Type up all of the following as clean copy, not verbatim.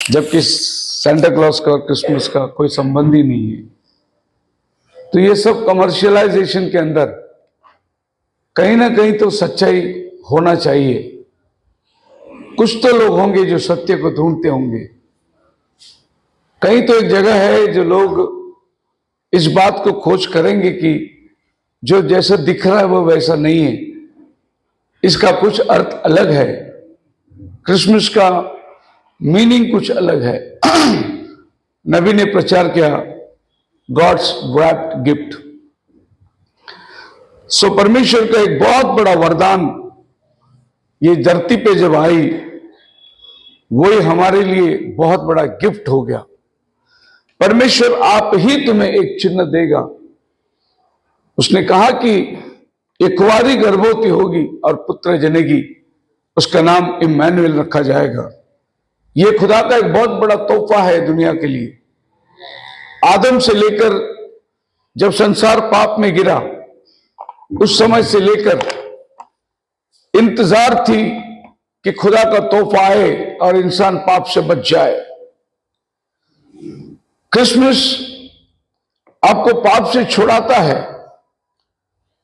जबकि Santa Claus का और क्रिसमस का कोई संबंध ही नहीं है। तो ये सब कमर्शियलाइजेशन के अंदर कहीं ना कहीं तो सच्चाई होना चाहिए। कुछ तो लोग होंगे जो सत्य को ढूंढते होंगे, कहीं तो एक जगह है जो लोग इस बात को खोज करेंगे कि जो जैसा दिख रहा है वो वैसा नहीं है, इसका कुछ अर्थ अलग है, क्रिसमस का मीनिंग कुछ अलग है। नबी ने प्रचार किया गॉड्स रैप्ड गिफ्ट। सो परमेश्वर का एक बहुत बड़ा वरदान ये धरती पे जब आई, वही हमारे लिए बहुत बड़ा गिफ्ट हो गया। परमेश्वर आप ही तुम्हें एक चिन्ह देगा। उसने कहा कि एक कुंवारी गर्भवती होगी और पुत्र जनेगी, उसका नाम इम्मानुएल रखा जाएगा। यह खुदा का एक बहुत बड़ा तोहफा है दुनिया के लिए। आदम से लेकर जब संसार पाप में गिरा, उस समय से लेकर इंतजार थी कि खुदा का तोहफा आए और इंसान पाप से बच जाए। क्रिसमस आपको पाप से छुड़ाता है,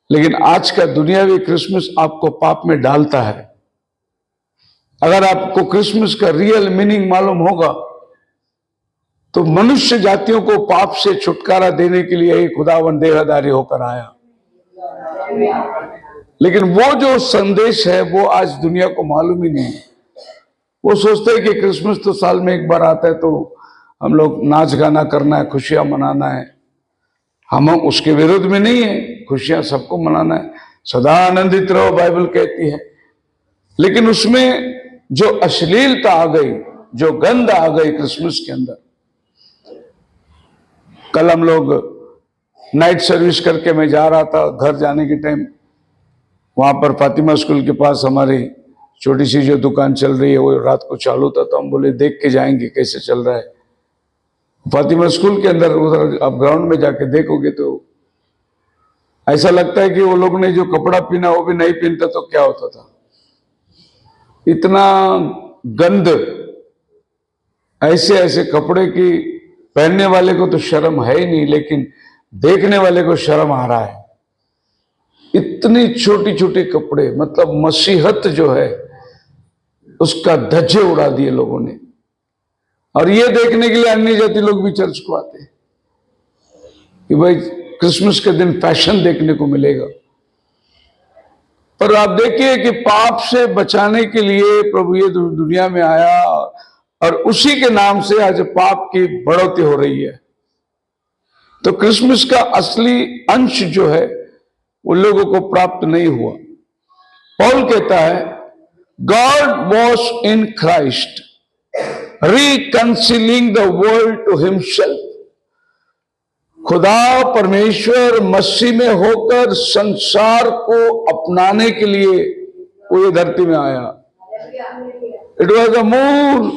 लेकिन आज का दुनियावी क्रिसमस आपको पाप में डालता है। अगर आपको क्रिसमस का रियल मीनिंग मालूम होगा तो मनुष्य जातियों को पाप से छुटकारा देने के लिए ही खुदावन देहधारी होकर आया। लेकिन वो जो संदेश है वो आज दुनिया को मालूम ही नहीं। वो सोचते हैं कि क्रिसमस तो साल में एक बार आता है, तो हम लोग नाच गाना करना है, खुशियां मनाना है। हम उसके विरोध में नहीं है, खुशियां सबको मनाना है, सदा आनंदित रहो बाइबल कहती है। लेकिन उसमें जो अश्लीलता आ गई, जो गंध आ गई क्रिसमस के अंदर। कल हम लोग नाइट सर्विस करके मैं जा रहा था, घर जाने के टाइम वहां पर फातिमा स्कूल के पास हमारी छोटी सी जो दुकान चल रही है वो रात को चालू था, तो हम बोले देख के जाएंगे कैसे चल रहा है। फातिमा स्कूल के अंदर उधर आप ग्राउंड में जाके देखोगे तो ऐसा लगता है कि वो लोग ने जो कपड़ा पहना वो भी नहीं पहनता तो क्या होता था। इतना गंद, ऐसे ऐसे कपड़े की पहनने वाले को तो शर्म है ही नहीं, लेकिन देखने वाले को शर्म आ रहा है। इतनी छोटी छोटी कपड़े, मतलब मसीहत जो है उसका धज्जे उड़ा दिए लोगों ने। और ये देखने के लिए अन्य जाति लोग भी चर्च को आते हैं कि भाई क्रिसमस के दिन फैशन देखने को मिलेगा। पर आप देखिए कि पाप से बचाने के लिए प्रभु ये दुनिया में आया, और उसी के नाम से आज पाप की बढ़ोतरी हो रही है। तो क्रिसमस का असली अंश जो है उन लोगों को प्राप्त नहीं हुआ। पौल कहता है God was in Christ reconciling the world to himself. खुदा परमेश्वर मसीह में होकर संसार को अपनाने के लिए वो ये धरती में आया। इट वॉज द मूल,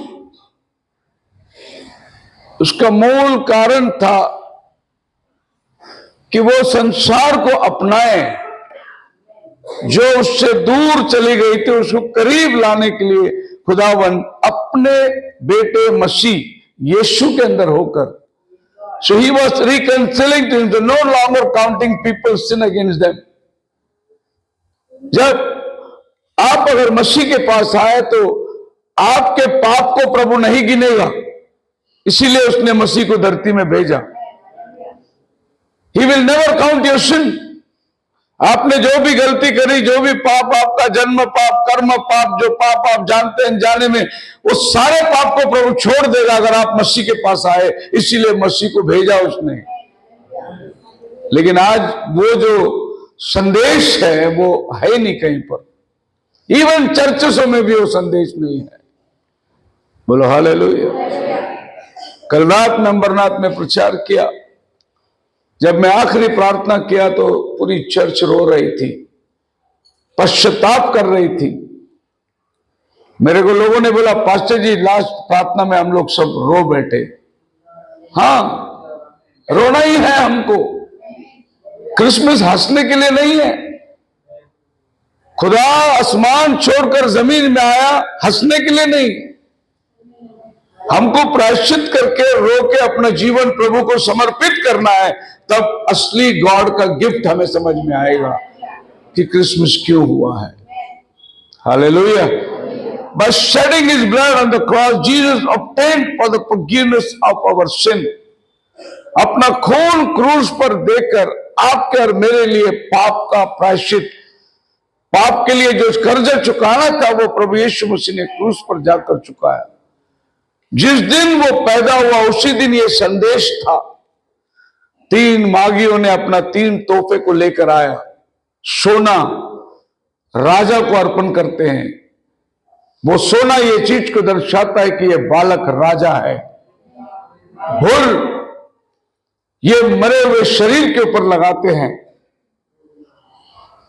उसका मूल कारण था कि वो संसार को अपनाए। जो उससे दूर चली गई थी उसको करीब लाने के लिए खुदावन अपने बेटे मसीह यीशु के अंदर होकर, so he was reconciling to him, no longer counting people's sin against them. जब आप अगर मसीह के पास आए तो आपके पाप को प्रभु नहीं गिनेगा, इसीलिए उसने मसीह को धरती में भेजा। He will never count your sin. आपने जो भी गलती करी, जो भी पाप, आपका जन्म पाप, कर्म पाप, जो पाप आप जानते हैं जाने में, वो सारे पाप को प्रभु छोड़ देगा अगर आप मसीह के पास आए। इसीलिए मसीह को भेजा उसने। लेकिन आज वो जो संदेश है वो है नहीं कहीं पर, इवन चर्चों में भी वो संदेश नहीं है। बोलो हालेलुया। कल रात में अंबरनाथ में प्रचार किया। जब मैं आखिरी प्रार्थना किया तो पूरी चर्च रो रही थी, पश्चाताप कर रही थी। मेरे को लोगों ने बोला पास्टर जी लास्ट प्रार्थना में हम लोग सब रो बैठे। हाँ, रोना ही है हमको। क्रिसमस हंसने के लिए नहीं है। खुदा आसमान छोड़कर जमीन में आया हंसने के लिए नहीं। हमको प्रायश्चित करके रो के अपना जीवन प्रभु को समर्पित करना है, तब असली गॉड का गिफ्ट हमें समझ में आएगा कि क्रिसमस क्यों हुआ है। Hallelujah. By shedding his blood on the cross, Jesus obtained for the forgiveness of our sin. अपना खून क्रूस पर देकर आपके और मेरे लिए पाप का प्रायश्चित, पाप के लिए जो कर्जा चुकाना था वो प्रभु यीशु मसीह ने क्रूस पर जाकर चुकाया। जिस दिन वो पैदा हुआ उसी दिन ये संदेश था। 3 मागियों ने अपना 3 तोहफे को लेकर आया। सोना राजा को अर्पण करते हैं। वो सोना ये चीज को दर्शाता है कि ये बालक राजा है। भूल ये मरे हुए शरीर के ऊपर लगाते हैं।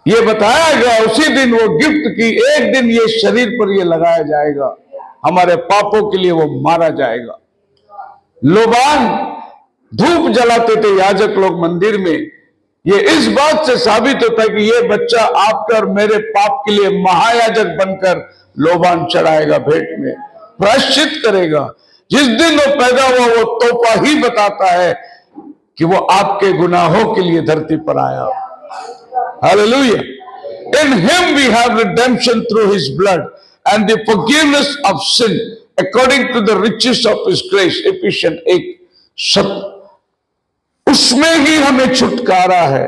ये बताया गया उसी दिन वो गिफ्ट की, एक दिन ये शरीर पर ये लगाया जाएगा, हमारे पापों के लिए वो मारा जाएगा। लोबान धूप जलाते थे याजक लोग मंदिर में। ये इस बात से साबित होता है कि ये बच्चा आपके और मेरे पाप के लिए महायाजक बनकर लोबान चढ़ाएगा, भेंट में प्रायश्चित करेगा। जिस दिन वो पैदा हुआ वो तोहफा ही बताता है कि वो आपके गुनाहों के लिए धरती पर आया। Hallelujah. In him we have redemption through his blood and the forgiveness of sin according to the riches of his grace. Ephesians 1:7। उसमें ही हमें छुटकारा है,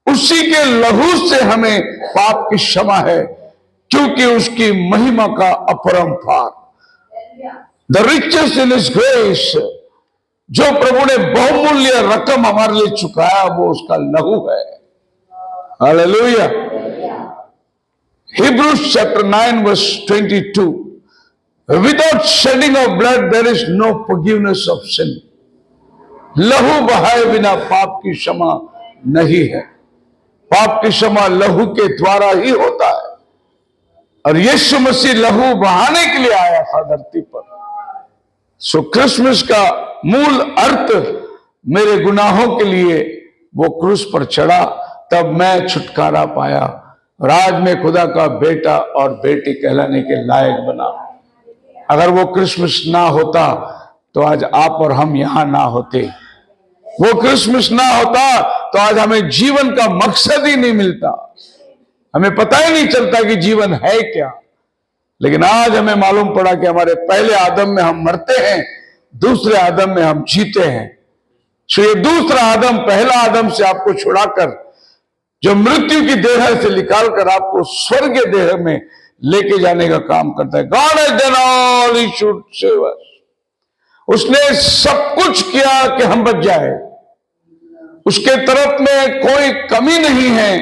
उसी के लहू से हमें पाप की क्षमा है, क्योंकि उसकी महिमा का अपरंपार। The riches in his grace, जो प्रभु ने बहुमूल्य रकम हमारे लिए चुकाया वो उसका लहू है। Hallelujah. Hebrews chapter 9 verse 22, without shedding of blood there is no forgiveness of sin. लहू बहाए बिना पाप की क्षमा नहीं है। पाप की क्षमा लहू के द्वारा ही होता है, और यीशु मसीह लहू बहाने के लिए आया था धरती पर। सो क्रिसमस का मूल अर्थ मेरे गुनाहों के लिए वो क्रूस पर चढ़ा, तब मैं छुटकारा पाया और आज मैं खुदा का बेटा और बेटी कहलाने के लायक बना। अगर वो क्रिसमस ना होता तो आज आप और हम यहां ना होते। वो क्रिसमस ना होता तो आज हमें जीवन का मकसद ही नहीं मिलता, हमें पता ही नहीं चलता कि जीवन है क्या। लेकिन आज हमें मालूम पड़ा कि हमारे पहले आदम में हम मरते हैं, दूसरे आदम में हम जीते हैं। सो ये दूसरा आदम पहला आदम से आपको छुड़ाकर, जो मृत्यु की देह से निकालकर आपको स्वर्गीय देह में लेके जाने का काम करता है। God has done all he should save us. उसने सब कुछ किया कि हम बच जाए। उसके तरफ में कोई कमी नहीं है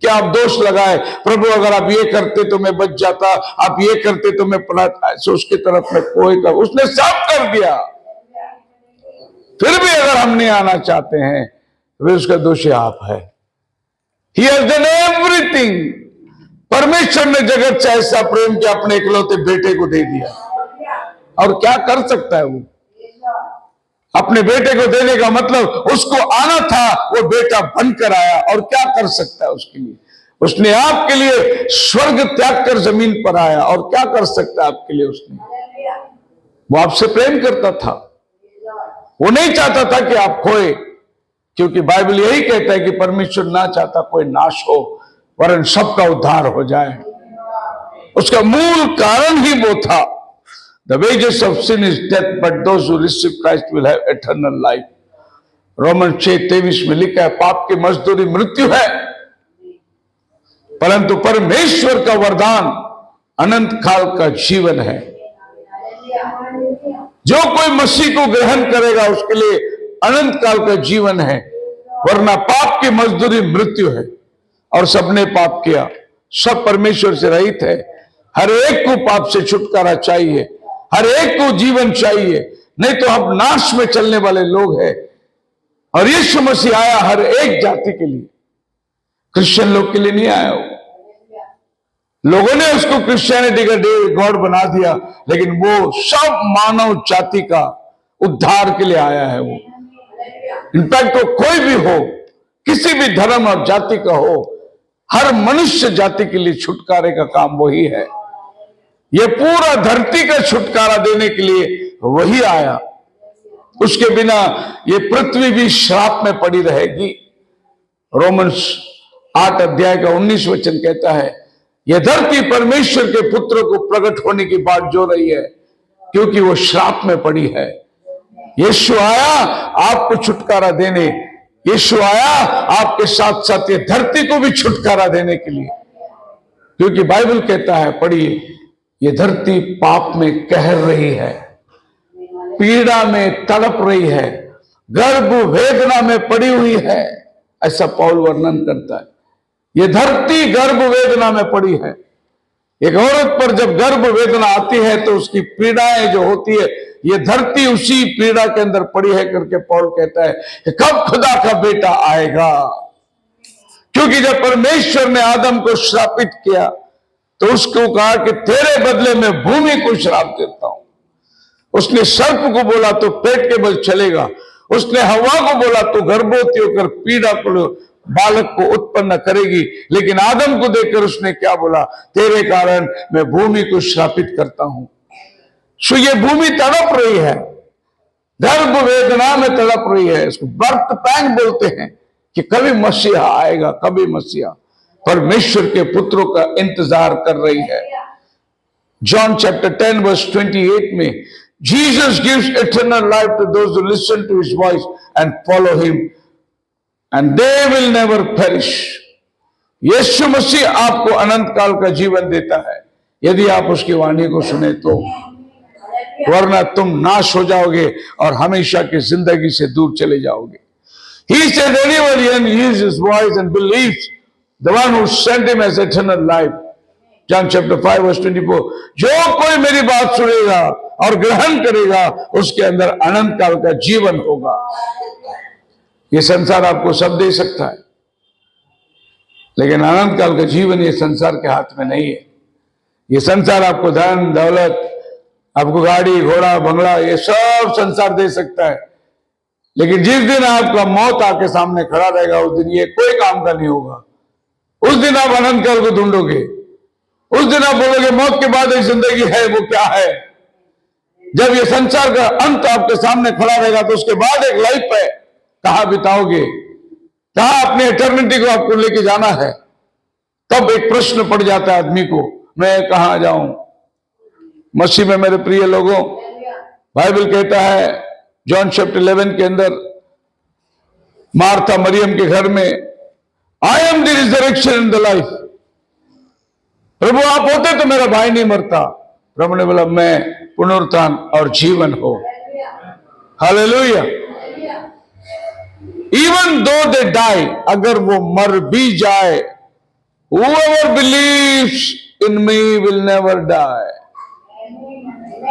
कि आप दोष लगाए, प्रभु अगर आप ये करते तो मैं बच जाता, आप ये करते तो मैं पढ़ाता। उसके तरफ में कोई कमी, उसने सब कर दिया। फिर भी अगर हम नहीं आना चाहते हैं तो फिर उसका दोषी आप है। He has done everything। परमेश्वर ने जगत से ऐसा प्रेम किया, अपने इकलौते बेटे को दे दिया। और क्या कर सकता है वो? अपने बेटे को देने का मतलब उसको आना था, वो बेटा बनकर आया। और क्या कर सकता है उसके लिए? उसने आपके लिए स्वर्ग त्याग कर जमीन पर आया। और क्या कर सकता है आपके लिए? उसने, वो आपसे प्रेम करता था, वो नहीं चाहता था कि आप खोए, क्योंकि बाइबल यही कहता है कि परमेश्वर ना चाहता कोई नाश हो, वरन सबका उद्धार हो जाए। उसका मूल कारण ही वो था। The wages of sin is death, but those who receive Christ will have eternal life। Roman 6:23 में लिखा है, पाप की मजदूरी मृत्यु है, परंतु परमेश्वर का वरदान अनंत काल का जीवन है। जो कोई मसीह को ग्रहण करेगा उसके लिए अनंत काल का जीवन है, वरना पाप की मजदूरी मृत्यु है। और सबने पाप किया, सब परमेश्वर से रहित है। हर एक को पाप से छुटकारा चाहिए, हर एक को जीवन चाहिए, नहीं तो हम नाश में चलने वाले लोग हैं। और यीशु मसीह आया हर एक जाति के लिए, क्रिश्चियन लोग के लिए नहीं आया। लोगों ने उसको क्रिश्चियनिटी का गॉड बना दिया, लेकिन वो सब मानव जाति का उद्धार के लिए आया है। वो इनफैक्ट वो कोई भी हो, किसी भी धर्म और जाति का हो, हर मनुष्य जाति के लिए छुटकारे का काम वही है। ये पूरा धरती का छुटकारा देने के लिए वही आया। उसके बिना ये पृथ्वी भी श्राप में पड़ी रहेगी। रोमन्स 8 अध्याय का 19 वचन कहता है, यह धरती परमेश्वर के पुत्र को प्रकट होने की बात जो रही है, क्योंकि वो श्राप में पड़ी है। यीशु आया आपको छुटकारा देने, यीशु आया आपके साथ साथ ये धरती को भी छुटकारा देने के लिए। क्योंकि बाइबल कहता है, पढ़िए, ये धरती पाप में कहर रही है, पीड़ा में तड़प रही है, गर्भ वेदना में पड़ी हुई है। ऐसा पौल वर्णन करता है। ये धरती गर्भ वेदना में पड़ी है। एक औरत पर जब गर्भ वेदना आती है तो उसकी पीड़ाएं जो होती है, ये धरती उसी पीड़ा के अंदर पड़ी है करके पौल कहता है कि कब खुदा का बेटा आएगा। क्योंकि जब परमेश्वर ने आदम को श्रापित किया तो उसको कहा कि तेरे बदले में भूमि को श्राप देता हूं। उसने सर्प को बोला तो पेट के बल चलेगा। उसने हवा को बोला तो गर्भवती होकर पीड़ा को, बालक को उत्पन्न करेगी। लेकिन आदम को देखकर उसने क्या बोला, तेरे कारण मैं भूमि को श्रापित करता हूं। सो ये भूमि तड़प रही है, गर्भ वेदना में तड़प रही है। इसको बर्थ पैंग बोलते हैं कि कभी मसीहा आएगा, कभी मसीहा परमेश्वर के पुत्रों का इंतजार कर रही है। जॉन चैप्टर 10 वर्स 28 में Jesus gives eternal life to those who listen to his voice and follow him, and they will never perish. यीशु मसीह आपको अनंत काल का जीवन देता है यदि आप उसकी वाणी को सुने तो, वरना तुम नाश हो जाओगे और हमेशा की जिंदगी से दूर चले जाओगे। He said, anyone hears his voice and believes the one who sent him has eternal life. John chapter 5 verse 24, जो कोई मेरी बात सुनेगा और ग्रहण करेगा उसके अंदर अनंत काल का जीवन होगा। ये संसार आपको सब दे सकता है, लेकिन अनंत काल का जीवन ये संसार के हाथ में नहीं है। ये संसार आपको धन दौलत, आपको गाड़ी घोड़ा बंगला, ये सब संसार दे सकता है, लेकिन जिस दिन आपका मौत आके सामने खड़ा रहेगा उस दिन ये कोई काम का नहीं होगा। उस दिन आप अनंत काल को ढूंढोगे। उस दिन आप बोलोगे मौत के बाद एक जिंदगी है, वो क्या है। जब ये संसार का अंत आपके सामने खड़ा रहेगा तो उसके बाद एक लाइफ है, कहां बिताओगे, कहां अपनी इटर्निटी को आपको लेके जाना है। तब एक प्रश्न पड़ जाता है आदमी को, मैं कहां जाऊं। मसीह में मेरे प्रिय लोगों, बाइबल कहता है जॉन चैप्टर 11 के अंदर, मार्था मरियम के घर में, I am the resurrection and the life. प्रभु आप होते तो मेरा भाई नहीं मरता। प्रभु ने बोला मैं पुनरुत्थान और जीवन हो। Hallelujah. Even though they die, अगर वो मर भी जाए, whoever believes in me will never die.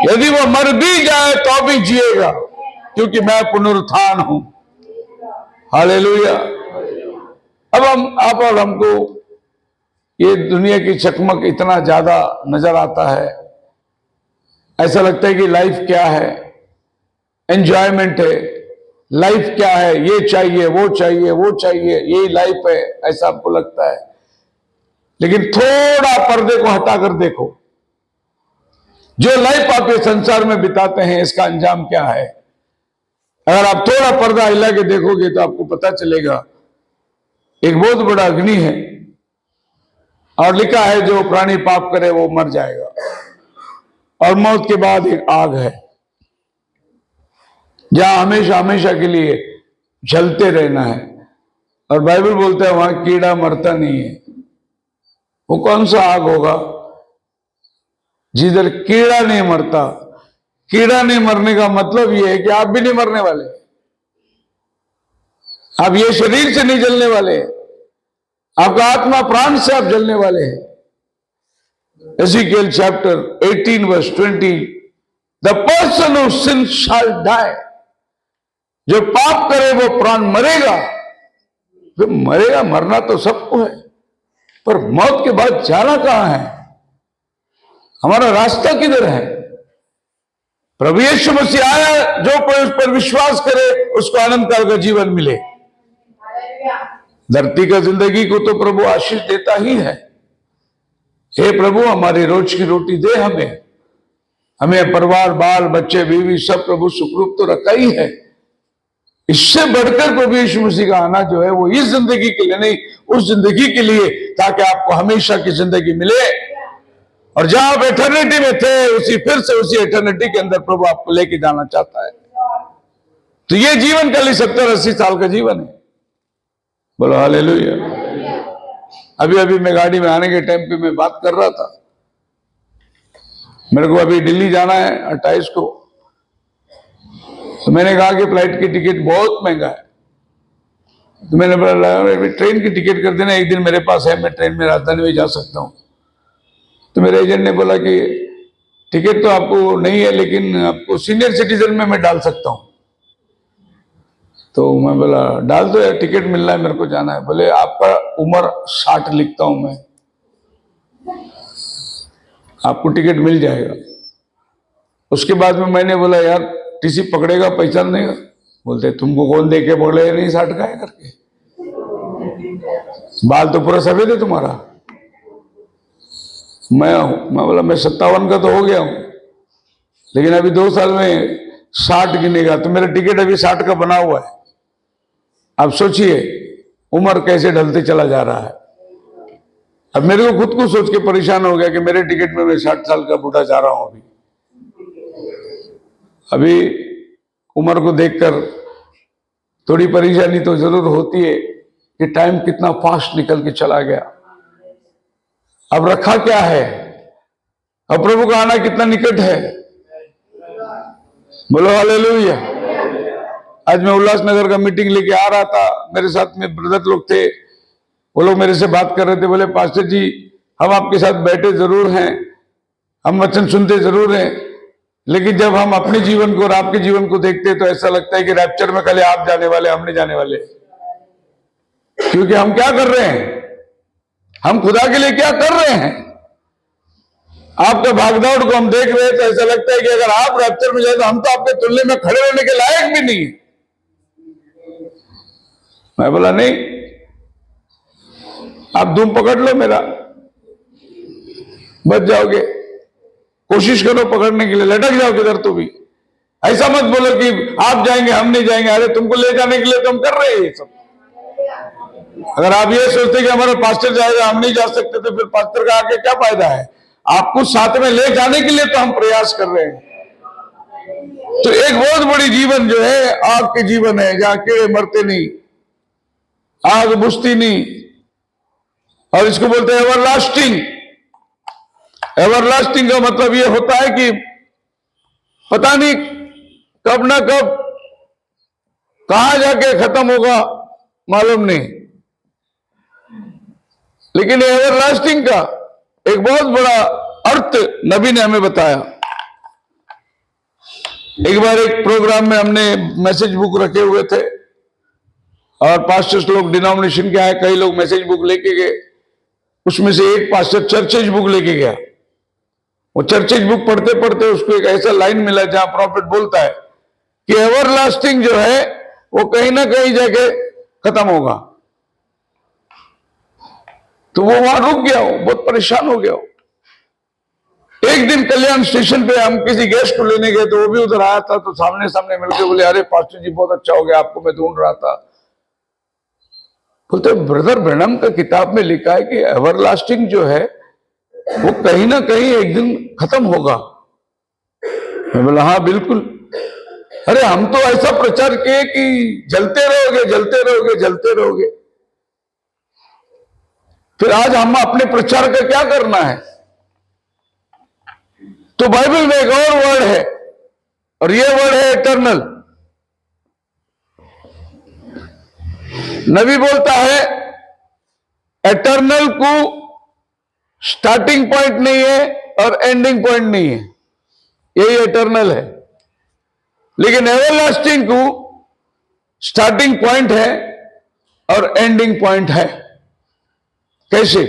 यदि वो मर भी जाए तो भी जिएगा, क्योंकि मैं पुनरुत्थान हूं। हालेलुया। अब आप और हमको ये दुनिया की चकमक इतना ज्यादा नजर आता है, ऐसा लगता है कि लाइफ क्या है, एंजॉयमेंट है, लाइफ क्या है, ये चाहिए वो चाहिए वो चाहिए, यही लाइफ है, ऐसा आपको लगता है। लेकिन थोड़ा पर्दे को हटाकर देखो, जो लाइफ आप ये संसार में बिताते हैं इसका अंजाम क्या है। अगर आप थोड़ा पर्दा हिला के देखोगे तो आपको पता चलेगा एक बहुत बड़ा अग्नि है, और लिखा है जो प्राणी पाप करे वो मर जाएगा, और मौत के बाद एक आग है जहां हमेशा हमेशा के लिए जलते रहना है। और बाइबल बोलता है वहां कीड़ा मरता नहीं है। वो कौन सा आग होगा जिधर कीड़ा नहीं मरता। कीड़ा नहीं मरने का मतलब यह है कि आप भी नहीं मरने वाले, आप ये शरीर से नहीं जलने वाले, आपका आत्मा प्राण से आप जलने वाले हैं। Ezekiel chapter 18 verse 20, the person who sins shall die, जो पाप करे वो प्राण मरेगा। तो मरेगा, मरना तो सबको है, पर मौत के बाद जाना कहां है, हमारा रास्ता किधर है। प्रभु यीशु मसीह आया, जो कोई उस पर विश्वास करे उसको अनंत काल का जीवन मिले। धरती का जिंदगी को तो प्रभु आशीष देता ही है। हे प्रभु हमारी रोज की रोटी दे हमें, हमें परिवार, बाल बच्चे, बीवी सब प्रभु सुखरूप तो रखा ही है। इससे बढ़कर प्रभु यीशु मसीह का आना जो है वो इस जिंदगी के लिए नहीं, उस जिंदगी के लिए, ताकि आपको हमेशा की जिंदगी मिले। और जहां आप एटर्निटी में थे, फिर से उसी एटर्निटी के अंदर प्रभु आपको लेके जाना चाहता है। तो ये जीवन खाली 70-80 साल का जीवन है। बोलो हालेलुया। अभी अभी मैं गाड़ी में आने के टाइम पे मैं बात कर रहा था, मेरे को अभी दिल्ली जाना है 28 को। तो मैंने कहा कि फ्लाइट की टिकट बहुत महंगा है, तो मैंने बोला ट्रेन की टिकट कर देना, एक दिन मेरे पास है, मैं ट्रेन में राजधानी में जा सकता हूँ। तो मेरे एजेंट ने बोला कि टिकट तो आपको नहीं है, लेकिन आपको सीनियर सिटीजन में मैं डाल सकता हूँ। तो मैं बोला डाल दो यार, टिकट मिलना है, मेरे को जाना है। बोले आपका उम्र 60 लिखता हूं मैं, आपको टिकट मिल जाएगा। उसके बाद में मैंने बोला यार टीसी पकड़ेगा, पहचान देगा? बोलते तुमको कौन देख के बोले नहीं 60 का है करके, बाल तो पूरा सफेद है तुम्हारा। मैं बोला मैं 57 का तो हो गया हूं, लेकिन अभी 2 साल में 60 गिनेगा, तो मेरा टिकट अभी 60 का बना हुआ है। अब सोचिए उम्र कैसे ढलते चला जा रहा है। अब मेरे को खुद को सोच के परेशान हो गया कि मेरे टिकट में मैं 60 साल का बूढ़ा जा रहा हूं। अभी उम्र को देखकर थोड़ी परेशानी तो जरूर होती है कि टाइम कितना फास्ट निकल के चला गया। अब रखा क्या है, अब प्रभु का आना कितना निकट है। बोलो हालेलुया। आज मैं उल्लासनगर का मीटिंग लेके आ रहा था, मेरे साथ में ब्रदर लोग थे, वो लोग मेरे से बात कर रहे थे। बोले पास्टर जी हम आपके साथ बैठे जरूर हैं, हम वचन सुनते जरूर हैं, लेकिन जब हम अपने जीवन को और आपके जीवन को देखते हैं तो ऐसा लगता है कि रैप्चर में खाली आप जाने वाले, हम नहीं जाने वाले। क्योंकि हम क्या कर रहे हैं, हम खुदा के लिए क्या कर रहे हैं। आपके भागदौड़ को हम देख रहे हैं तो ऐसा लगता है कि अगर आप रैप्चर में जाए तो हम तो आपके तुलने में खड़े रहने के लायक भी नहीं। मैं बोला नहीं, आप धूम पकड़ लो मेरा, बच जाओगे। कोशिश करो पकड़ने के लिए, लटक जाओ किधर तो भी। ऐसा मत बोलो कि आप जाएंगे हम नहीं जाएंगे। अरे तुमको ले जाने के लिए तो हम कर रहे हैं ये सब। अगर आप ये सोचते कि हमारा पास्टर जाएगा हम नहीं जा सकते, तो फिर पास्टर का आके क्या फायदा है। आपको साथ में ले जाने के लिए तो हम प्रयास कर रहे हैं। तो एक बहुत बड़ी जीवन जो है आग के जीवन है, जहां कीड़े मरते नहीं, आग बुझती नहीं, और इसको बोलते हैं एवरलास्टिंग। एवरलास्टिंग का मतलब यह होता है कि पता नहीं कब ना कब कहां जाके खत्म होगा मालूम नहीं, लेकिन एवरलास्टिंग का एक बहुत बड़ा अर्थ नबी ने हमें बताया। एक बार एक प्रोग्राम में हमने मैसेज बुक रखे हुए थे, और पास्टर्स लोग डिनोमिनेशन के आए, कई लोग मैसेज बुक लेके गए। उसमें से एक पास्टर चर्चेज बुक लेके गया। वो चर्चेज बुक पढ़ते पढ़ते उसको एक ऐसा लाइन मिला जहां प्रॉफिट बोलता है कि एवरलास्टिंग जो है वो कहीं ना कहीं जाके खत्म होगा। तो वो वहां रुक गया, हो बहुत परेशान हो गया। हो एक दिन कल्याण स्टेशन पे हम किसी गेस्ट को लेने गए, तो वो भी उधर आया था। तो सामने सामने मिलके बोले अरे पास्टर जी बहुत अच्छा हो गया, आपको मैं ढूंढ रहा था। बोलते ब्रदर ब्रैनम का किताब में लिखा है कि एवरलास्टिंग जो है वो कहीं ना कहीं एक दिन खत्म होगा। मैं बोला हाँ बिल्कुल। अरे हम तो ऐसा प्रचार किए कि जलते रहोगे जलते रहोगे जलते रहोगे। फिर आज हम अपने प्रचार का क्या करना है। तो बाइबल में एक और वर्ड है, और ये वर्ड है इटर्नल। नबी बोलता है इटर्नल को स्टार्टिंग पॉइंट नहीं है और एंडिंग पॉइंट नहीं है, यही इटर्नल है। लेकिन एवरलास्टिंग को स्टार्टिंग पॉइंट है और एंडिंग पॉइंट है। कैसे?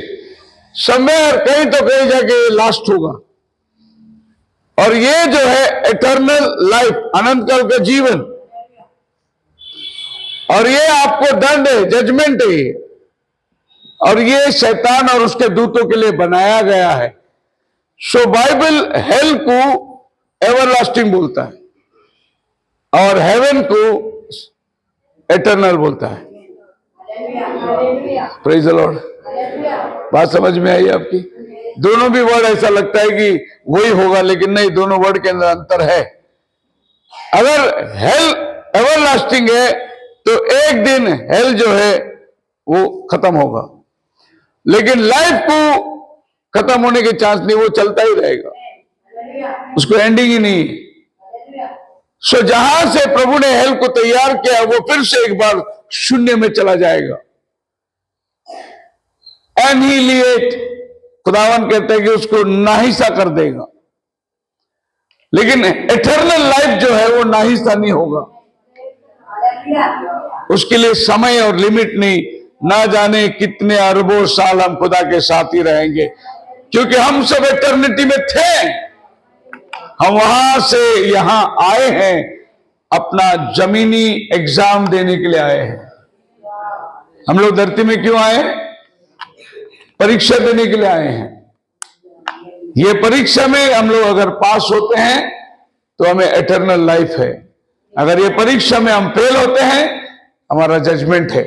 समय कहीं तो कहीं जाके लास्ट होगा। और ये जो है इटर्नल लाइफ, अनंत काल का जीवन, और ये आपको दंड है, जजमेंट है ये। और ये शैतान और उसके दूतों के लिए बनाया गया है। सो बाइबल हेल को एवरलास्टिंग बोलता है और हेवन को एटर्नल बोलता है। Praise the Lord. बात समझ में आई आपकी? दोनों भी वर्ड ऐसा लगता है कि वही होगा, लेकिन नहीं, दोनों वर्ड के अंदर अंतर है। अगर हेल एवरलास्टिंग है तो एक दिन हेल जो है वो खत्म होगा, लेकिन लाइफ को खत्म होने के चांस नहीं, वो चलता ही रहेगा, उसको एंडिंग ही नहीं। सो जहां से प्रभु ने हेल को तैयार किया वो फिर से एक बार शून्य में चला जाएगा। एनहिलिएट, खुदावन कहते हैं कि उसको नाहिसा कर देगा। लेकिन एटर्नल लाइफ जो है वो नाहिसा नहीं होगा, उसके लिए समय और लिमिट नहीं। ना जाने कितने अरबों साल हम खुदा के साथ ही रहेंगे, क्योंकि हम सब एटर्निटी में थे। हम वहां से यहां आए हैं, अपना जमीनी एग्जाम देने के लिए आए हैं। हम लोग धरती में क्यों आए? परीक्षा देने के लिए आए हैं। ये परीक्षा में हम लोग अगर पास होते हैं तो हमें एटर्नल लाइफ है। अगर ये परीक्षा में हम फेल होते हैं, हमारा जजमेंट है।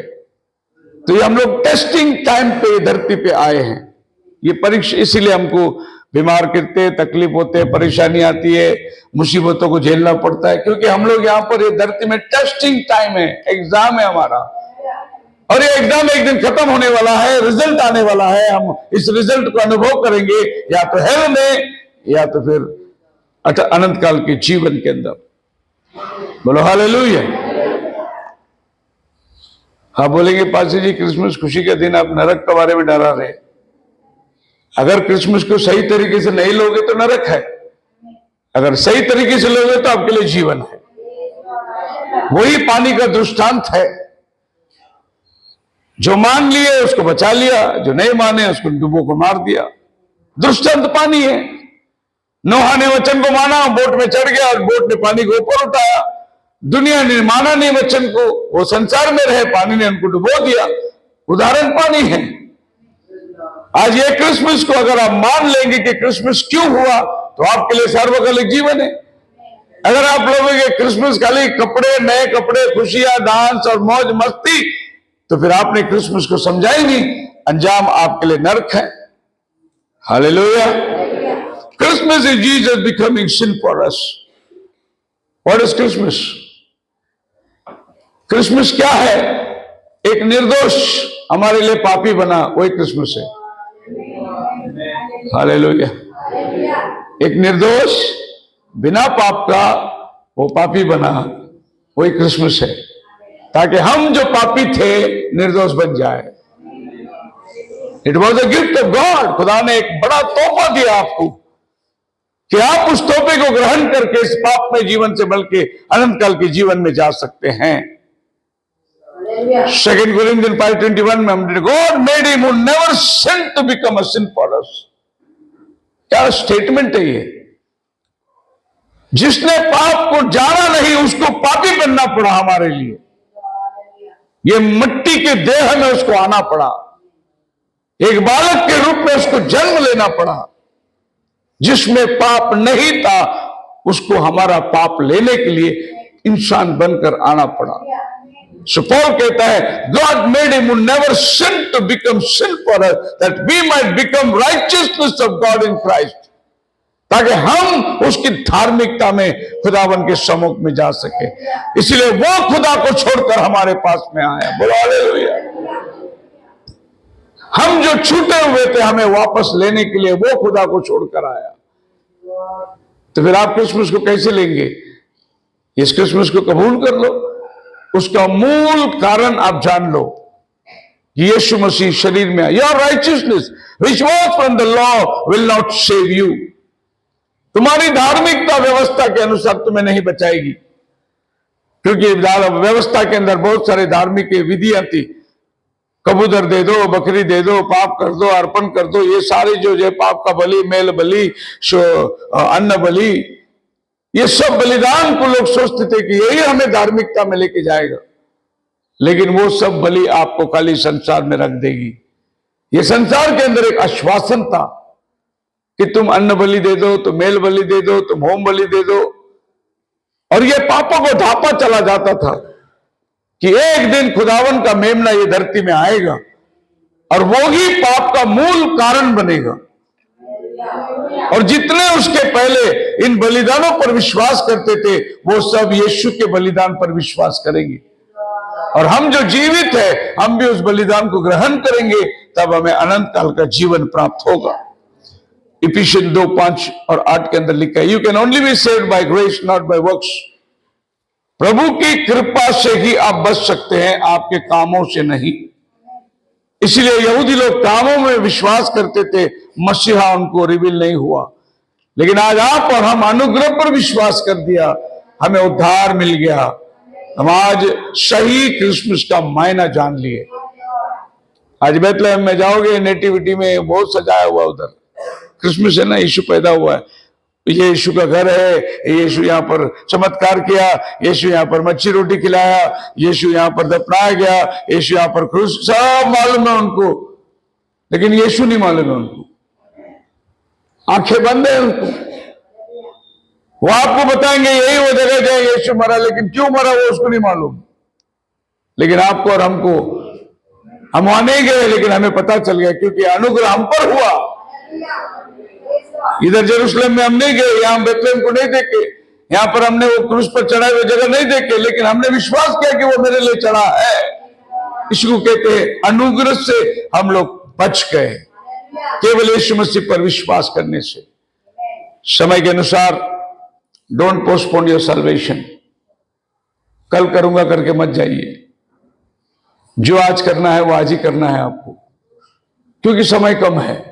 तो ये हम लोग टेस्टिंग टाइम पे धरती पे आए हैं। ये परीक्षा, इसीलिए हमको बीमार करते, तकलीफ होते, परेशानी आती है, मुसीबतों को झेलना पड़ता है, क्योंकि हम लोग यहाँ पर ये धरती में टेस्टिंग टाइम है, एग्जाम है हमारा। और ये एग्जाम एक दिन खत्म होने वाला है, रिजल्ट आने वाला है। हम इस रिजल्ट को अनुभव करेंगे या तो हेल में या तो फिर अनंत काल के जीवन के अंदर। बोलो हालेलुया। हाँ, बोलेंगे पासी जी क्रिसमस खुशी के दिन आप नरक के बारे में डरा रहे। अगर क्रिसमस को सही तरीके से नहीं लोगे तो नरक है, अगर सही तरीके से लोगे तो आपके लिए जीवन है। वही पानी का दृष्टांत है। जो मान लिए उसको बचा लिया, जो नहीं माने उसको डुबो को मार दिया। दृष्टांत पानी है। नोहा ने वचन को माना, बोट में चढ़ गया और बोट ने पानी को ऊपर उठाया। दुनिया ने माना नहीं वचन को, वो संसार में रहे, पानी ने उनको डुबो दिया। उदाहरण पानी है। आज ये क्रिसमस को अगर आप मान लेंगे कि क्रिसमस क्यों हुआ, तो आपके लिए सार्वकालिक जीवन है। अगर आप लोगों के क्रिसमस खाली कपड़े, नए कपड़े, खुशियां, डांस और मौज मस्ती, तो फिर आपने क्रिसमस को समझा ही नहीं। अंजाम आपके लिए नरक है। Hallelujah. Christmas is Jesus becoming sin for us. What is Christmas? Christmas क्या है? एक निर्दोष हमारे लिए पापी बना, वही क्रिसमस है। हालेलुया। एक निर्दोष बिना पाप का वो पापी बना, वही क्रिसमस है, ताकि हम जो पापी थे निर्दोष बन जाए। It was a gift of God. खुदा ने एक बड़ा तोहफा दिया आपको कि आप उस तोहफे को ग्रहण करके इस पाप में जीवन से बल्कि अनंत काल के जीवन में जा सकते हैं। 2 Corinthians 5:21 में हमने God made him who never sin to become a sin for us. क्या स्टेटमेंट है ये! जिसने पाप को जाना नहीं उसको पापी बनना पड़ा हमारे लिए। ये मिट्टी के देह में उसको आना पड़ा, एक बालक के रूप में उसको जन्म लेना पड़ा। जिसमें पाप नहीं था उसको हमारा पाप लेने के लिए इंसान बनकर आना पड़ा। सो पॉल कहता है God made him who never sin to become sin for us that we might become righteousness of God in Christ, ताकि हम उसकी धार्मिकता में खुदावन के सम्मुख में जा सके। इसलिए वो खुदा को छोड़कर हमारे पास में आया। बोलो हालेलुया। हम जो छूटे हुए थे हमें वापस लेने के लिए वो खुदा को छोड़कर आया। तो फिर आप क्रिसमस को कैसे लेंगे? इस क्रिसमस को कबूल कर लो। उसका मूल कारण आप जान लो, यीशु मसीह शरीर में आया। Your righteousness which was from the law will not save you. तुम्हारी धार्मिकता व्यवस्था के अनुसार तुम्हें नहीं बचाएगी, क्योंकि व्यवस्था के अंदर बहुत सारे धार्मिक विधियां थी। कबूतर दे दो, बकरी दे दो, पाप कर दो, अर्पण कर दो, ये सारे जो पाप का बलि, मेल बलि, अन्न बलि, ये सब बलिदान को लोग सोचते थे कि यही हमें धार्मिकता में लेके जाएगा। लेकिन वो सब बलि आपको खाली संसार में रख देगी। ये संसार के अंदर एक आश्वासन था कि तुम अन्न बलि दे दो, तुम मेल बलि दे दो, तुम होम बलि दे दो, और ये पापों को ढांपा चला जाता था कि एक दिन खुदावन का मेमना ये धरती में आएगा और वो ही पाप का मूल कारण बनेगा। और जितने उसके पहले इन बलिदानों पर विश्वास करते थे वो सब यीशु के बलिदान पर विश्वास करेंगे, और हम जो जीवित है हम भी उस बलिदान को ग्रहण करेंगे, तब हमें अनंत काल का जीवन प्राप्त होगा। इफिसियंस 2:5 और 8 के अंदर लिखा है, you can only be saved by grace not by works. प्रभु की कृपा से ही आप बच सकते हैं, आपके कामों से नहीं। इसलिए यहूदी लोग कामों में विश्वास करते थे, मसीहा उनको रिवील नहीं हुआ, लेकिन आज आप और हम अनुग्रह पर विश्वास कर दिया, हमें उद्धार मिल गया। हम आज सही क्रिसमस का मायना जान लिए। आज बेथलेहम में जाओगे, नेटिविटी में बहुत सजाया हुआ, उधर क्रिसमस है ना, यीशु पैदा हुआ है, ये यीशु का घर है, यीशु यहाँ पर चमत्कार किया, यीशु यहाँ पर मच्छी रोटी खिलाया, यीशु यहाँ पर दफनाया गया, यीशु यहाँ पर क्रूस, सब मालूम है उनको, लेकिन यीशु नहीं मालूम है उनको, आंखें बंद है उनको। वो आपको बताएंगे यही वो जगह जहाँ यीशु मरा, लेकिन क्यों मरा वो उसको नहीं मालूम। लेकिन आपको और हमको, हम वहां नहीं गए लेकिन हमें पता चल गया, क्योंकि अनुग्रह हम पर हुआ। इधर यरूशलेम में हम नहीं गए, यहाँ बेथलेहम को नहीं देखे, यहाँ पर हमने वो क्रूस पर चढ़ाए हुए जगह नहीं देखे, लेकिन हमने विश्वास किया कि वो मेरे लिए चढ़ा है। इसको कहते हैं अनुग्रह से हम लोग बच गए, केवल यीशु मसीह पर विश्वास करने से। समय के अनुसार डोंट पोस्टपोन योर सल्वेशन। कल करूंगा करके मत जाइए, जो आज करना है वो आज ही करना है आपको, क्योंकि समय कम है।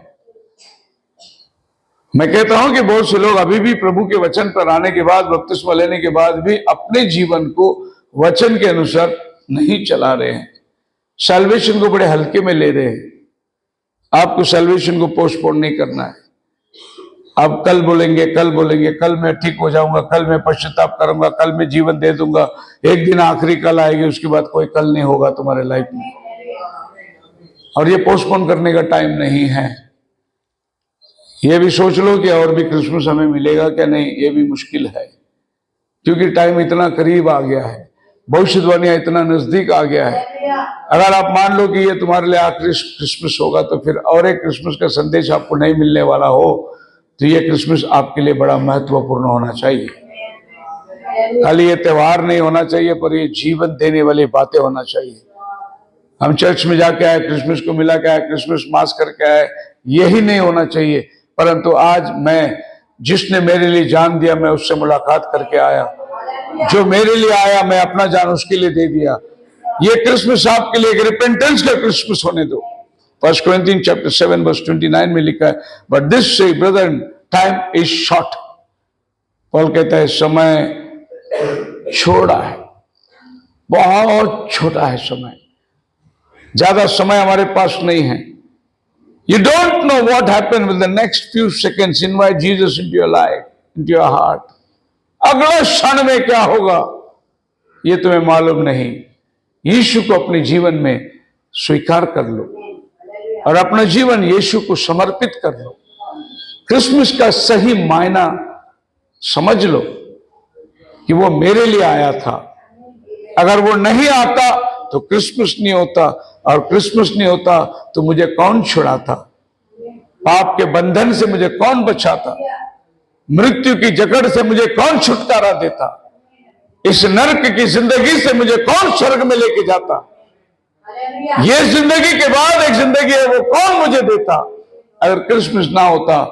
मैं कहता हूं कि बहुत से लोग अभी भी प्रभु के वचन पर आने के बाद, बपतिस्मा लेने के बाद भी अपने जीवन को वचन के अनुसार नहीं चला रहे हैं, सैल्वेशन को बड़े हल्के में ले रहे हैं। आपको सैल्वेशन को पोस्टपोन नहीं करना है। आप कल बोलेंगे, कल बोलेंगे, कल मैं ठीक हो जाऊंगा, कल मैं पश्चाताप करूंगा, कल मैं जीवन दे दूंगा, एक दिन आखिरी कल आएगी, उसके बाद कोई कल नहीं होगा तुम्हारे लाइफ में। और ये पोस्टपोन करने का टाइम नहीं है। ये भी सोच लो कि और भी क्रिसमस हमें मिलेगा क्या, नहीं, ये भी मुश्किल है, क्योंकि टाइम इतना करीब आ गया है, भविष्यवाणियां इतना नजदीक आ गया है। अगर आप मान लो कि ये तुम्हारे लिए आखिरी क्रिसमस होगा, तो फिर और एक क्रिसमस का संदेश आपको नहीं मिलने वाला हो, तो ये क्रिसमस आपके लिए बड़ा महत्वपूर्ण होना चाहिए। खाली ये त्योहार नहीं होना चाहिए, पर ये जीवन देने वाली बातें होना चाहिए। हम चर्च में जाके आए, क्रिसमस को मिला के आए, क्रिसमस मास करके आए, यही नहीं होना चाहिए। परंतु आज मैं, जिसने मेरे लिए जान दिया, मैं उससे मुलाकात करके आया, जो मेरे लिए आया मैं अपना जान उसके लिए दे दिया। ये क्रिसमस आपके लिए एक रिपेंटेंस का क्रिसमस होने दो। 1 Corinthians chapter 7 verse 29 में लिखा है, बट दिस से brother time is short. Paul कहता है समय छोटा है, बहुत छोटा है समय, ज्यादा समय हमारे पास नहीं है। You don't know what happened with the next few seconds. Invite Jesus into your life, into your heart. अगले क्षण में क्या होगा ये तुम्हें मालूम नहीं। यीशु को अपने जीवन में स्वीकार कर लो और अपना जीवन यीशु को समर्पित कर लो। क्रिसमस का सही मायना समझ लो कि वो मेरे लिए आया था। अगर वो नहीं आता तो क्रिसमस नहीं होता, और क्रिसमस नहीं होता तो मुझे कौन छुड़ाता, पाप के बंधन से मुझे कौन बचाता, मृत्यु की जकड़ से मुझे कौन छुटकारा देता, इस नरक की जिंदगी से मुझे कौन स्वर्ग में लेके जाता, ये जिंदगी के बाद एक जिंदगी है वो कौन मुझे देता। अगर क्रिसमस ना होता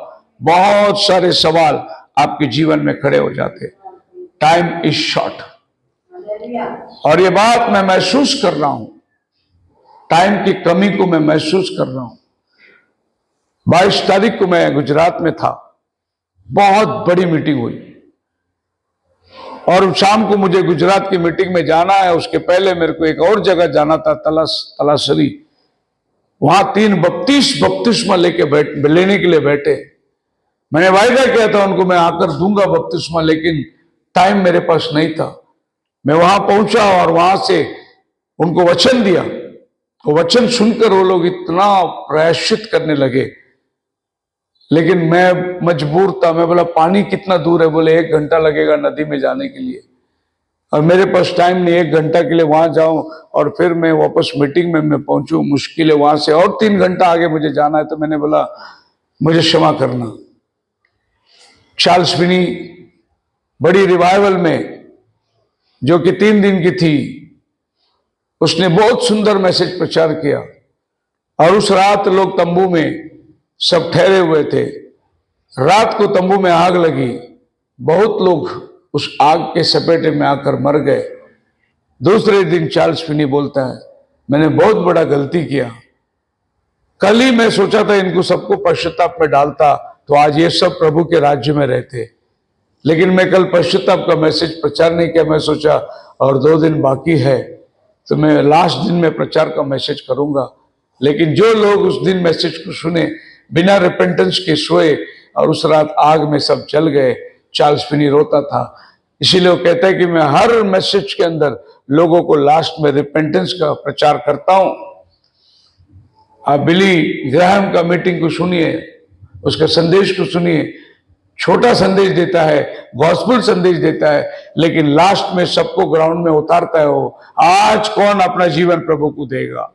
बहुत सारे सवाल आपके जीवन में खड़े हो जाते। टाइम इज शॉर्ट, और ये बात मैं महसूस कर रहा हूं, टाइम की कमी को मैं महसूस कर रहा हूं। 22 तारीख को मैं गुजरात में था, बहुत बड़ी मीटिंग हुई, और शाम को मुझे गुजरात की मीटिंग में जाना है। उसके पहले मेरे को एक और जगह जाना था, तलासरी। वहां 3 बपतिस्मा लेने के लिए बैठे। मैंने वायदा किया था उनको, मैं आकर दूंगा बपतिस्मा, लेकिन टाइम मेरे पास नहीं था। मैं वहां पहुंचा और वहां से उनको वचन दिया। वो वचन सुनकर वो लोग इतना प्रायश्चित करने लगे, लेकिन मैं मजबूर था। मैं बोला पानी कितना दूर है? बोले 1 घंटा लगेगा नदी में जाने के लिए, और मेरे पास टाइम नहीं 1 घंटा के लिए वहां जाऊं और फिर मैं वापस मीटिंग में मैं पहुंचूं, मुश्किल है। वहां से और 3 घंटा आगे मुझे जाना है। तो मैंने बोला मुझे क्षमा करना। चार्ल्स फिनी बड़ी रिवाइवल में, जो कि 3 दिन की थी, उसने बहुत सुंदर मैसेज प्रचार किया। और उस रात लोग तंबू में सब ठहरे हुए थे। रात को तंबू में आग लगी, बहुत लोग उस आग के सपेटे में आकर मर गए। दूसरे दिन चार्ल्स फिनी बोलता है, मैंने बहुत बड़ा गलती किया। कल ही मैं सोचा था इनको सबको पश्चाताप में डालता तो आज ये सब प्रभु के राज्य में रहते, लेकिन मैं कल पश्चाताप का मैसेज प्रचार नहीं किया। मैं सोचा और 2 दिन बाकी है तो मैं लास्ट दिन में प्रचार का मैसेज करूंगा। लेकिन जो लोग उस दिन मैसेज को सुने, बिना रिपेंटेंस के सोए और उस रात आग में सब जल गए। चार्ल्स फिनी रोता था। इसीलिए वो कहता है कि मैं हर मैसेज के अंदर लोगों को लास्ट में रिपेंटेंस का प्रचार करता हूं। आप बिली ग्राहम का मीटिंग को सुनिए, उसके संदेश को सुनिए। छोटा संदेश देता है, गॉस्पेल संदेश देता है, लेकिन लास्ट में सबको ग्राउंड में उतारता है। वो आज कौन अपना जीवन प्रभु को देगा,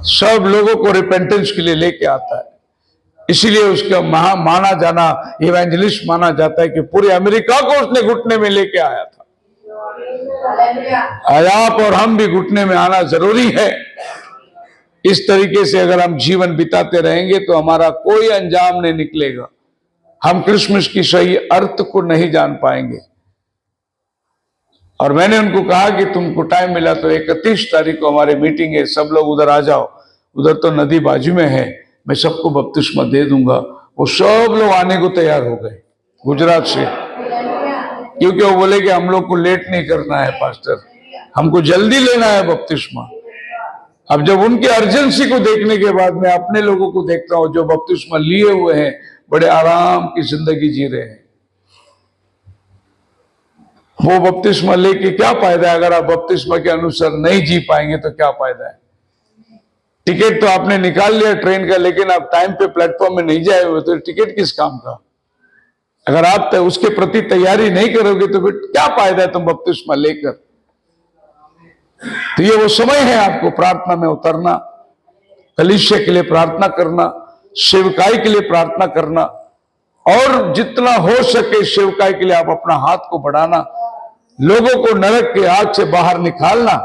सब लोगों को रिपेंटेंस के लिए लेके आता है। इसीलिए उसका माना जाना, इवेंजलिस्ट माना जाता है कि पूरे अमेरिका को उसने घुटने में लेके आया था। आज आप और हम भी घुटने में आना जरूरी है। इस तरीके से अगर हम जीवन बिताते रहेंगे तो हमारा कोई अंजाम नहीं निकलेगा। हम क्रिसमस की सही अर्थ को नहीं जान पाएंगे। और मैंने उनको कहा कि तुमको टाइम मिला तो 31 तारीख को हमारी मीटिंग है, सब लोग उधर आ जाओ। उधर तो नदी बाजू में है, मैं सबको बपतिस्मा दे दूंगा। वो सब लोग आने को तैयार हो गए गुजरात से, क्योंकि वो बोले कि हम लोग को लेट नहीं करना है पास्टर, हमको जल्दी लेना है बपतिस्मा। अब जब उनकी अर्जेंसी को देखने के बाद मैं अपने लोगों को देखता हूं जो बपतिस्मा लिए हुए हैं, बड़े आराम की जिंदगी जी रहे हैं। वो बपतिस्मा लेके क्या फायदा है? अगर आप बपतिस्मा के अनुसार नहीं जी पाएंगे तो क्या फायदा है? टिकट तो आपने निकाल लिया ट्रेन का, लेकिन आप टाइम पे प्लेटफॉर्म में नहीं जाए हुए तो टिकट किस काम का? अगर आप उसके प्रति तैयारी नहीं करोगे तो फिर क्या फायदा है तुम बपतिस्मा लेकर? तो ये वो समय है आपको प्रार्थना में उतरना, कलीसिया के लिए प्रार्थना करना, सेवकाई के लिए प्रार्थना करना, और जितना हो सके सेवकाई के लिए आप अपना हाथ को बढ़ाना, लोगों को नरक के आग से बाहर निकालना।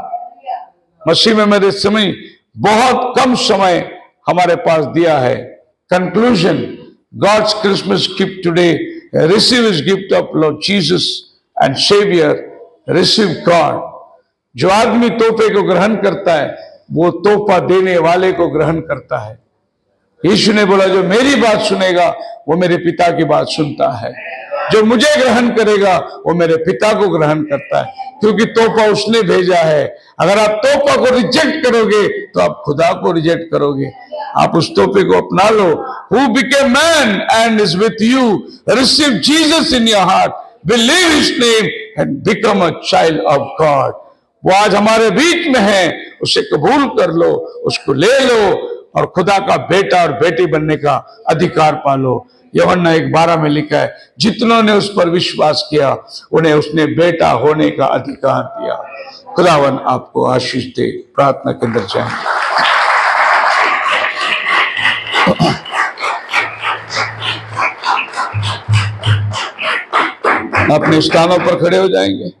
मसीह में मेरे समय बहुत कम समय हमारे पास दिया है। Conclusion, God's Christmas gift today, receive his gift of Lord Jesus and saviour, receive God. जो आदमी तोहफे को ग्रहण करता है वो तोहफा देने वाले को ग्रहण करता है। यीशु ने बोला जो मेरी बात सुनेगा वो मेरे पिता की बात सुनता है, जो मुझे ग्रहण करेगा वो मेरे पिता को ग्रहण करता है, क्योंकि तोहफा उसने भेजा है। अगर आप तोहफा को रिजेक्ट करोगे तो आप खुदा को रिजेक्ट करोगे। आप उस तोहफे को अपना लो। Who became man and is with you, receive Jesus in your heart, believe his name and become a child of God। वो आज हमारे बीच में है, उसे कबूल कर लो, उसको ले लो और खुदा का बेटा और बेटी बनने का अधिकार पालो। यूहन्ना 1:12 में लिखा है, जितनों ने उस पर विश्वास किया उन्हें उसने बेटा होने का अधिकार दिया। खुदावन आपको आशीष दे। प्रार्थना के अंदर जाएं। अपने स्थानों पर खड़े हो जाएंगे।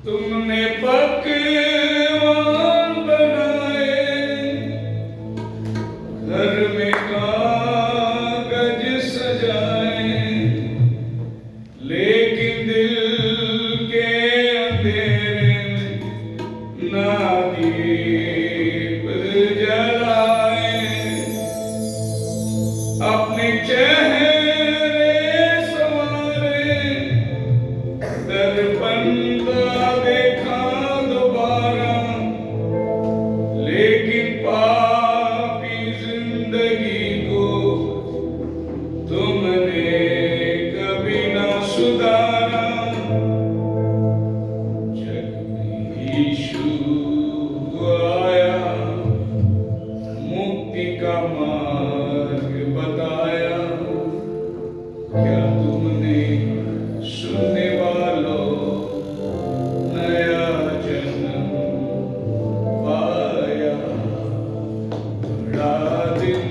तुमने पकवान बनाए, घर में कागज सजाए, लेकिन लेकिन पापी जिंदगी को तुमने कभी ना सुधारा। जग में यीशु आया, मुक्ति का मार्ग बताया। क्या तुमने सुनने वालों नया जन्म पाया? बड़ा दिन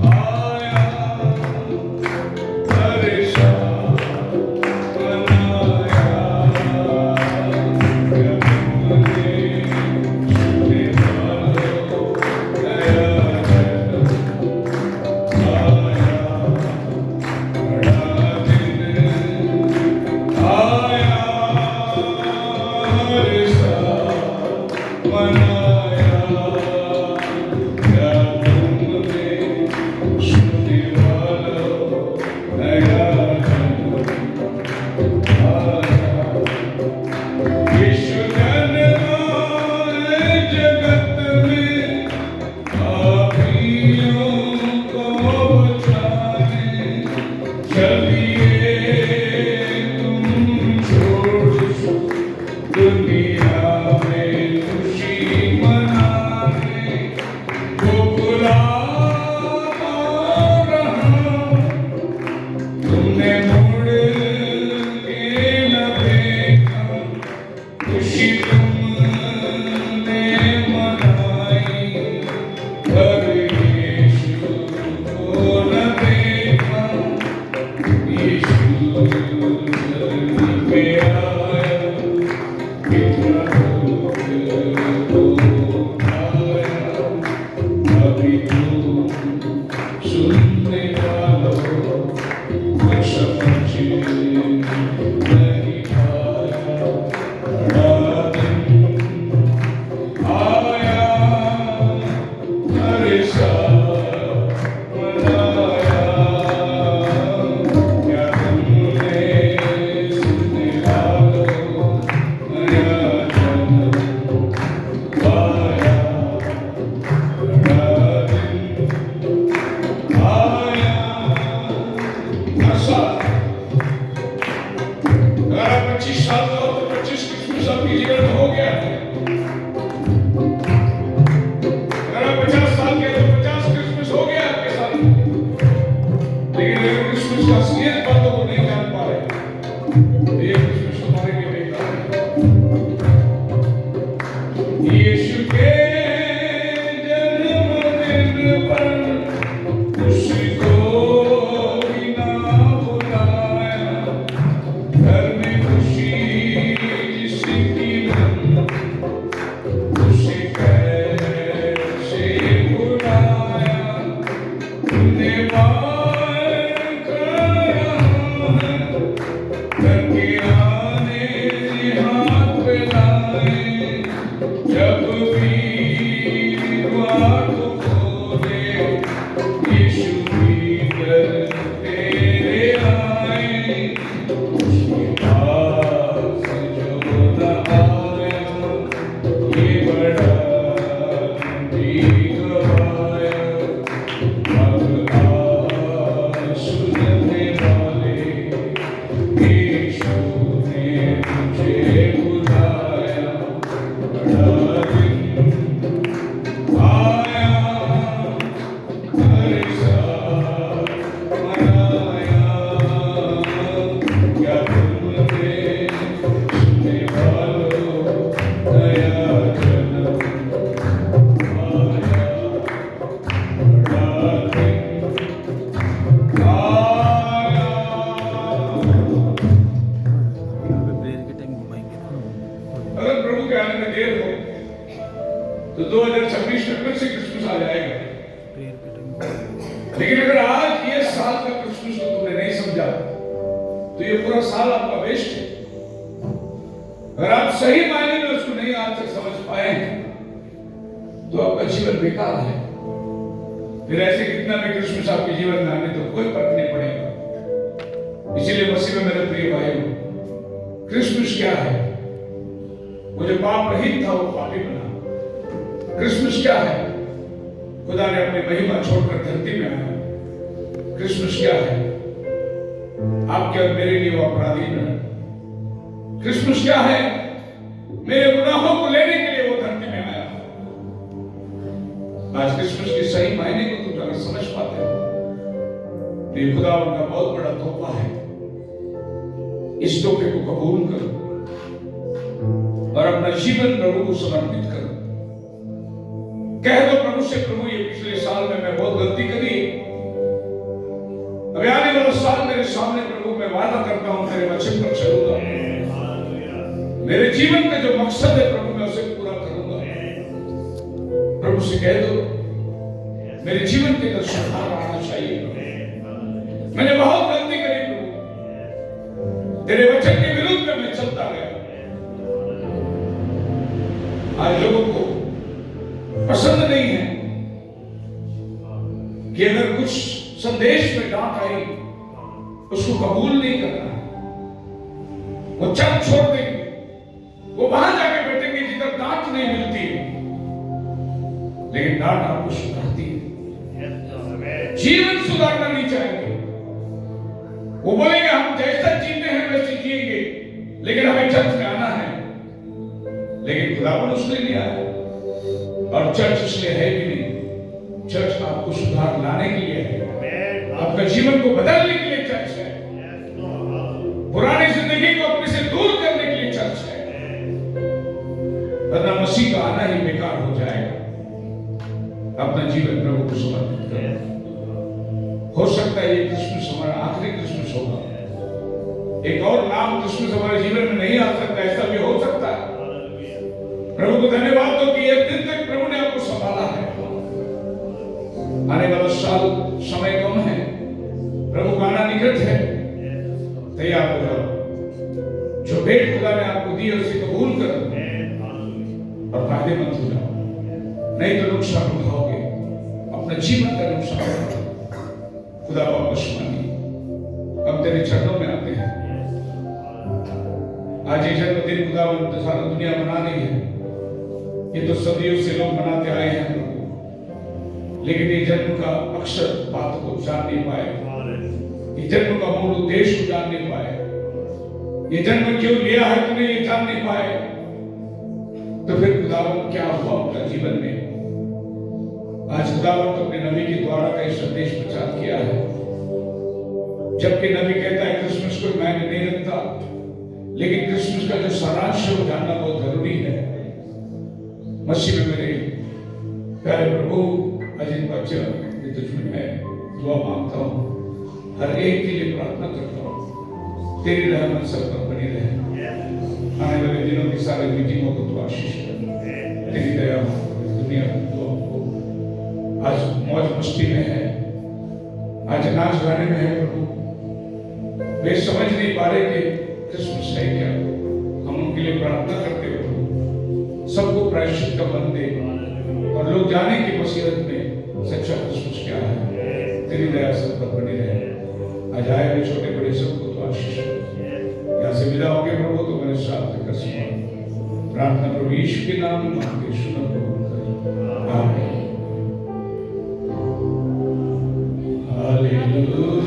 आया, हरे साल मनाया। क्या तुमने सुनने वालों नया जन्म पाया? बड़ा दिन आया, हरे साल मनाया। क्या तुमने सुनने वालों नया जन्म पाया? यीशु जन्मा है जगत में, पापियों को बचाने। चलिए तुम छोड़ दुनिया में खुशी मनाने। वो बुला रहा, तुमने मुड़ के न देखा। खुशी तुमने मनाई, पर यीशु को न देखा। यीशु धरती पे आया, कितना दुख उठाया। अभी तुम सुनने वालों कुछ समझ नहीं पाया। बड़ा दिन आया, हरे साल मनाया। क्या तुमने सुनने वालों नया जन्म पाया? बड़ा दिन आया। ऐसा 25 साल का हो तो 25 क्रिसमस आपके जीवन में हो गया है। अगर 50 साल के तो 50 क्रिसमस हो गया आपके साथ। लेकिन अगर क्रिसमस का असलियत बातों को नहीं जान पा रहे तो ये क्रिसमस तुम्हारे लिए बेकार है। यीशु के जन्मदिन पर उसको भी ना बुलाया। घर में खुशी जिसकी उसे कैसे बुलाया? तुमने बार करा है, करके आने हाथ फैलाए। जब भी द्वार खोले, यीशु भीतर तेरे आए। उसके पास जो न आया, ये बड़ा भी गवाया। अब सुनने वाले, यीशु ने मुझे बुलाया। बड़ा दिन आया, हरे साल मनाया। क्या तुमने सुनने वालों नया जन्म पाया? बड़ा दिन आया। अगर प्रभु के आने में देर हो तो 2026 में फिर से क्रिसमस आ जाएगा। लेकिन अगर आज ये साल का क्रिसमस को तुमने नहीं समझा तो ये पूरा साल आपका वेस्ट है। अगर आप सही मायने में उसको नहीं आज तक समझ पाए तो आपका जीवन बेकार है। फिर ऐसे कितना भी क्रिसमस आपके जीवन में आने तो कोई फर्क नहीं पड़ेगा। इसीलिए मसीह में मेरे प्रिय भाइयों, क्रिसमस क्या है? वो जो पाप रहित था वो पापी बना। क्रिसमस क्या है? खुदा ने अपनी महिमा छोड़कर धरती में आया। क्रिसमस क्या है? आपके और मेरे लिए वो अपराधी बना। क्रिसमस क्या है? मेरे गुनाहों को लेने के लिए वो धरती में आया। आज क्रिसमस के सही मायने को तुम अगर समझ पाते हो तो ये खुदा उनका बहुत बड़ा तोहफा है। इस तोहफे को कबूल करो और अपना जीवन प्रभु को समर्पित करो। कह दो प्रभु से, प्रभु ये पिछले साल में मैं बहुत गलती करी, अभी आने वाला साल मेरे सामने प्रभु मैं वादा करता हूं तेरे वचन पर चलूंगा। मेरे जीवन का जो मकसद है प्रभु मैं उसे पूरा करूंगा। प्रभु से कह दो मेरे जीवन के अंदर सुधार आना चाहिए। मैंने बहुत गलती करी प्रभु, तेरे वचन के विरुद्ध में मैं चलता गया। आज लोगों को पसंद नहीं है कि अगर कुछ संदेश में डांट आई उसको कबूल नहीं करना। वो चर्च छोड़ देंगे, वो वहां जाके बैठेंगे जिधर डांट नहीं मिलती है, लेकिन डांट आपको सुधारती है। जीवन सुधारना नहीं चाहेंगे। वो बोलेंगे हम जैसा जीते हैं वैसे जिएंगे, लेकिन हमें चर्च में आना है। लेकिन खुदावन उसने नहीं आया और चर्च इसलिए है भी नहीं। चर्च आपको सुधार लाने के लिए है, आपका जीवन को बदलने के लिए चर्च है, पुरानी जिंदगी को अपने से दूर करने के लिए चर्च है। वरना मसीह का आना ही बेकार हो जाएगा। अपना जीवन प्रभु को समर्पित करो। हो सकता है ये क्रिसमस हमारा आखिरी क्रिसमस होगा। एक और नाम क्रिसमस हमारे जीवन में नहीं आ सकता, ऐसा भी हो सकता है। प्रभु को धन्यवाद दो कि एक दिन तक प्रभु ने आपको संभाला है। आने वाला साल समय कम है, प्रभु का आना निकट है। तैयार हो जाओ। जो भेंट खुदा ने आपको दी है उसे कबूल करो और फायदेमंद हो जाओ। नहीं तो नुकसान उठाओगे, अपने जीवन का नुकसान उठाओगे। खुदा वापस मानिए। अब तेरे चरणों में आते हैं। आज ये जन्मदिन खुदा सारा दुनिया मना रही है। ये तो सदियों से लोग मनाते आए हैं प्रभु, लेकिन ये जन्म का अक्षर बात को जान नहीं पाए। ये जन्म का मूल उद्देश्य को जान नहीं पाए। ये जन्म क्यों लिया है तूने ये जान नहीं पाए। तो फिर खुदावंत क्या हुआ उनका जीवन में। आज खुदावंत अपने नबी के द्वारा का संदेश प्रचार किया है। जबकि नबी कहता है क्रिसमस को मायने नहीं रखता, लेकिन क्रिसमस का जो सारांश है वो जानना बहुत जरूरी है। मसीह में मेरे प्यारे प्रभु, आज इन बच्चों के तुझमें मैं दुआ मांगता हूँ, हर एक के लिए प्रार्थना करता हूँ। तेरी रहमत सब पर बनी रहे। आने वाले दिनों की सारी मीटिंगों को तो आशीष कर। तेरी दया दुनिया को आज मौज मस्ती में है, आज नाच गाने में है प्रभु। वे समझ नहीं पा रहे कि क्रिसमस है क्या। हम उनके लिए प्रार्थना करते हो सबको प्रायश्चित का बन दे और लोग जाने की बसीरत में सच्चा क्रिसमस क्या है। तेरी दया सब पर बनी रहे। आज आए हुए छोटे बड़े सबको तो आशीष। यहाँ से विदा हो गए प्रभु तो मेरे साथ कर सको। प्रार्थना प्रभु यीशु के नाम में मांगते सुनो प्रभु। आमीन। हालेलुया।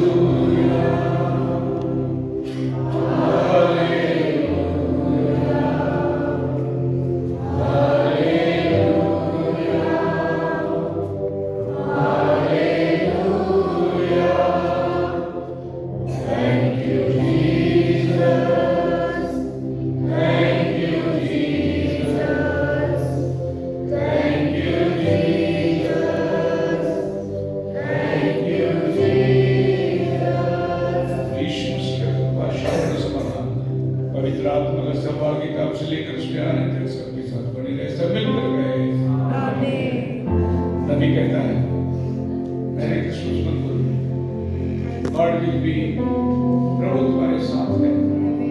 प्रभु तुम्हारे साथ है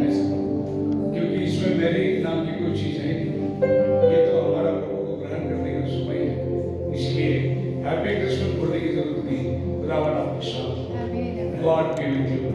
ऐसा, क्योंकि इसमें मेरे नाम की कोई चीज है नहीं। ये तो हमारा प्रभु को ग्रहण करने का समय है। इसलिए हैप्पी क्रिसमस बोलने की जरूरत नहीं। खुदावन आपके साथ। God be with you.